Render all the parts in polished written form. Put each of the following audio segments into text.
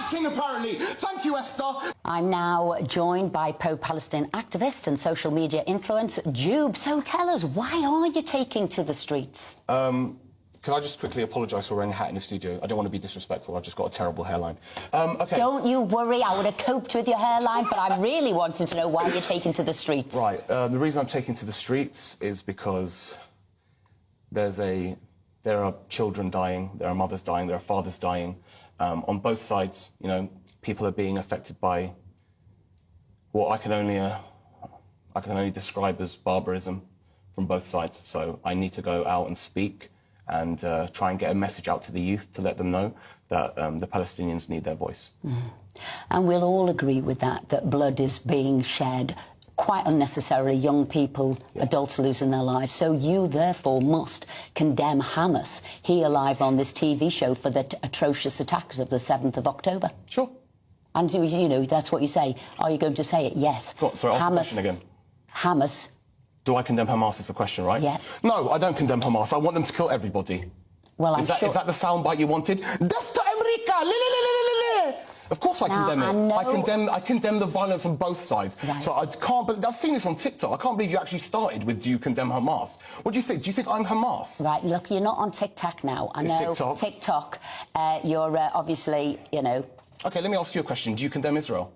acting, apparently. Thank you, Esther. I'm now joined by pro-Palestine activist and social media influencer, Jube. So tell us, why are you taking to the streets? Can I just quickly apologise for wearing a hat in the studio? I don't want to be disrespectful. I've just got a terrible hairline. OK. Don't you worry. I would have coped with your hairline, but I really wanted to know why you're taking to the streets. Right. The reason I'm taking to the streets is because there are children dying, there are mothers dying, there are fathers dying. On both sides, you know, people are being affected by what I can only describe as barbarism from both sides. So I need to go out and speak and try and get a message out to the youth to let them know that the Palestinians need their voice. And we'll all agree with that blood is being shed quite unnecessarily. Young people, adults losing their lives. So you, therefore, must condemn Hamas here live on this TV show for the atrocious attacks of the 7th of October. Sure. And, you know, that's what you say. Are you going to say it? Yes. Sorry, ask the question again. Hamas. Do I condemn Hamas is the question, right? Yeah. No, I don't condemn Hamas. I want them to kill everybody. Well, Is that the soundbite you wanted? Death to America! Of course I condemn it. I condemn the violence on both sides. Right. So I can't believe... I've seen this on TikTok. I can't believe you actually started with, do you condemn Hamas? What do you think? Do you think I'm Hamas? Right, look, you're not on TikTok now. I know TikTok. You're obviously, you know... OK, let me ask you a question. Do you condemn Israel?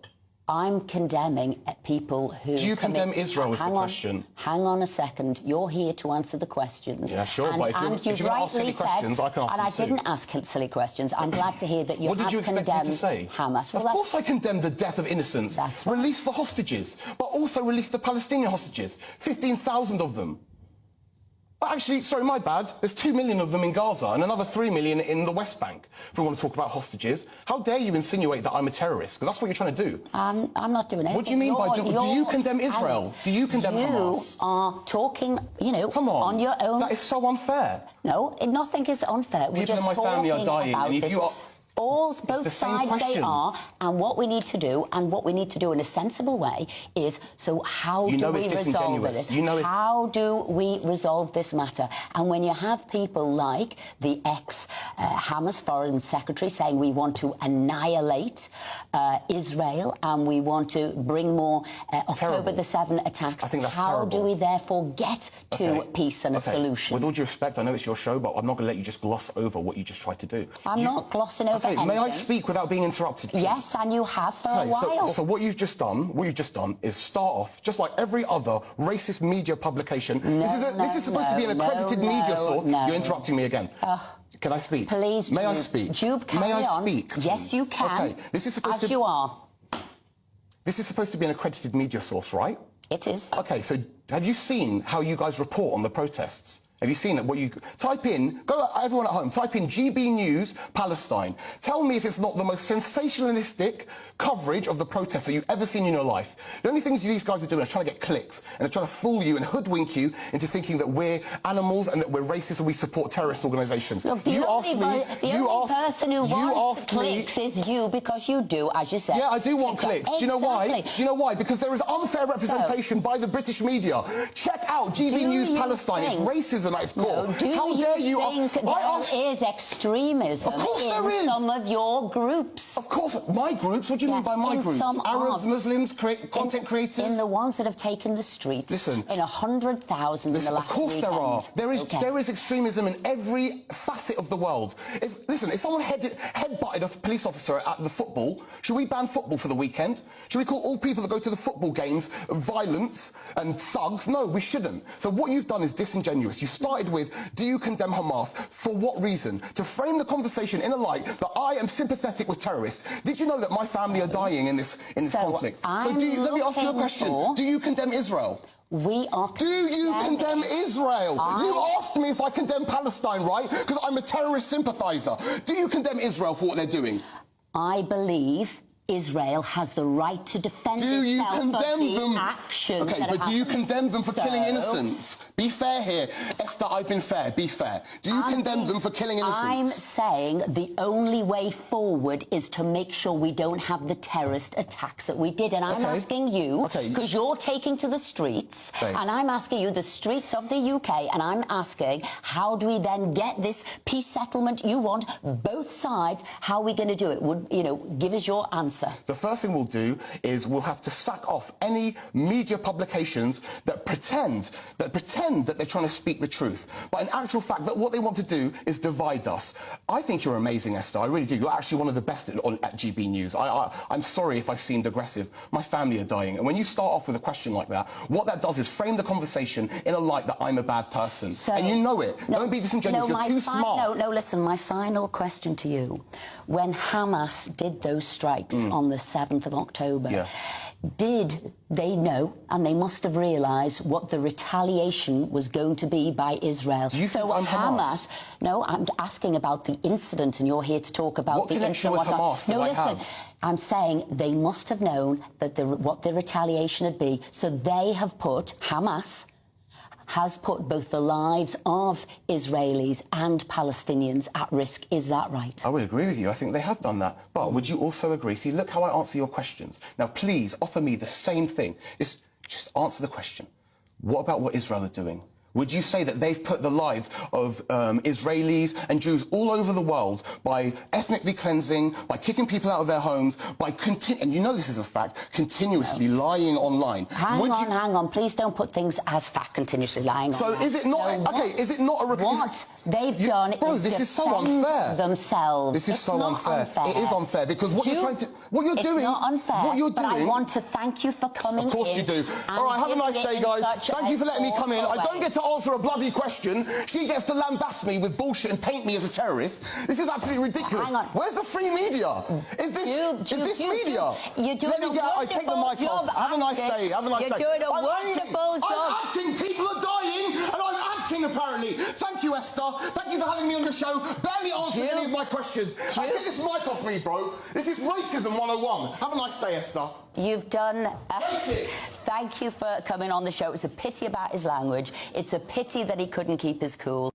I'm condemning people who... Do you condemn Israel is the question. Hang on a second. You're here to answer the questions. Yeah, sure, but if you're going to ask silly questions, I can ask them too. And I didn't ask silly questions. I'm glad to hear that you have condemned Hamas. What did you expect me to say? Hamas. Of course I condemn the death of innocents. That's right. Release the hostages, but also release the Palestinian hostages. 15,000 of them. Actually, sorry, my bad. There's 2 million of them in Gaza and another 3 million in the West Bank. If we want to talk about hostages, how dare you insinuate that I'm a terrorist? Because that's what you're trying to do. I'm not doing anything. What do you mean by... Do you condemn Israel? Do you condemn Hamas? You are talking, you know, come on, your own... That is so unfair. No, nothing is unfair. People in my family are dying, and if you are... Both sides they are, and what we need to do, in a sensible way, is how do we resolve this? How do we resolve this matter? And when you have people like the ex-Hamas foreign secretary saying we want to annihilate Israel and we want to bring more October the 7th attacks, I think that's how do we therefore get to peace and a solution? With all due respect, I know it's your show, but I'm not going to let you just gloss over what you just tried to do. I'm not glossing over. Okay, may I speak without being interrupted, please? Yes, and you have for a while. So what you've just done is start off, just like every other racist media publication. This is supposed to be an accredited media source. You're interrupting me again. Can I speak? Please, May I speak? Jube, carry on. May I speak? Yes, you can. Okay, this is supposed you are. This is supposed to be an accredited media source, right? It is. Okay, so have you seen how you guys report on the protests? Have you seen it? What you type in, everyone at home, type in GB News Palestine. Tell me if it's not the most sensationalistic coverage of the protests that you've ever seen in your life. The only things these guys are doing is trying to get clicks, and they're trying to fool you and hoodwink you into thinking that we're animals and that we're racist and we support terrorist organisations. Look, the only person who wants clicks is you, because you do, as you said. Yeah, I do want clicks. Exactly. Do you know why? Do you know why? Because there is unfair representation by the British media. Check out GB News Palestine. It's racism at its core. How dare you think there is extremism in some of your groups? Of course. My groups? What do you mean by my groups? Arabs, Muslims, content creators? In the ones that have taken the streets. Listen. In 100,000 in the last weekend. Of course there are. There is extremism in every facet of the world. If someone headbutted a police officer at the football, should we ban football for the weekend? Should we call all people that go to the football games violence and thugs? No, we shouldn't. So what you've done is disingenuous. You started with, do you condemn Hamas? For what reason? To frame the conversation in a light that I am sympathetic with terrorists. Did you know that my family are dying in this conflict? So let me ask you a question. Do you condemn Israel? Do you condemn Israel? You asked me if I condemn Palestine, right? Because I'm a terrorist sympathiser. Do you condemn Israel for what they're doing? I believe Israel has the right to defend itself. Do you condemn them? Actions okay, but do you condemn them for killing innocents? Be fair here. Esther, I've been fair. Be fair. Do you condemn them for killing innocents? I'm saying the only way forward is to make sure we don't have the terrorist attacks that we did. And I'm asking you, because you're taking to the streets, and I'm asking you, the streets of the UK, and I'm asking, how do we then get this peace settlement you want, both sides? How are we going to do it? Would, you know, give us your answer. The first thing we'll do is we'll have to sack off any media publications that pretend that they're trying to speak the truth, but in actual fact that what they want to do is divide us. I think you're amazing, Esther. I really do. You're actually one of the best at GB News. I'm sorry if I've seemed aggressive. My family are dying, and when you start off with a question like that, what that does is frame the conversation in a light that I'm a bad person, and you know it. Don't be disingenuous. You're too smart. No, listen. My final question to you: when Hamas did those strikes on the 7th of October, did they know, and they must have realised, what the retaliation was going to be by Israel? Do you think I'm Hamas? No, I'm asking about the incident, and you're here to talk about the incident. What connection with Hamas no, listen. I'm saying they must have known that what the retaliation would be, so they have put Hamas has put both the lives of Israelis and Palestinians at risk. Is that right? I would agree with you. I think they have done that. But would you also agree? See, look how I answer your questions. Now, please offer me the same thing. Just answer the question. What about what Israel are doing? Would you say that they've put the lives of Israelis and Jews all over the world by ethnically cleansing, by kicking people out of their homes, by and you know this is a fact, continuously lying online? Hang on. Please don't put things as fact, continuously lying online. So is it not... is it not a... What they've done is this is so unfair. Themselves. This is so unfair. It is unfair, because what you're trying to... What you're doing... It's not unfair, what you're doing, but I want to thank you for coming in. Of course you do. All right, have a nice day, guys. Thank you for letting me come in. I don't get to answer a bloody question. She gets to lambast me with bullshit and paint me as a terrorist. This is absolutely ridiculous. Hang on. Where's the free media? Is this media? You're doing Let me get out. I take the mic off. Have a nice day. Have a nice day. You're doing a wonderful job. I'm acting. People are dying, and I'm acting, apparently. Thank you, Esther. Thank you for having me on your show. Barely answering any of my questions. Get this mic off me, bro. This is racism 101. Have a nice day, Esther. You've done... Thank you for coming on the show. It's a pity about his language. It's a pity that he couldn't keep his cool.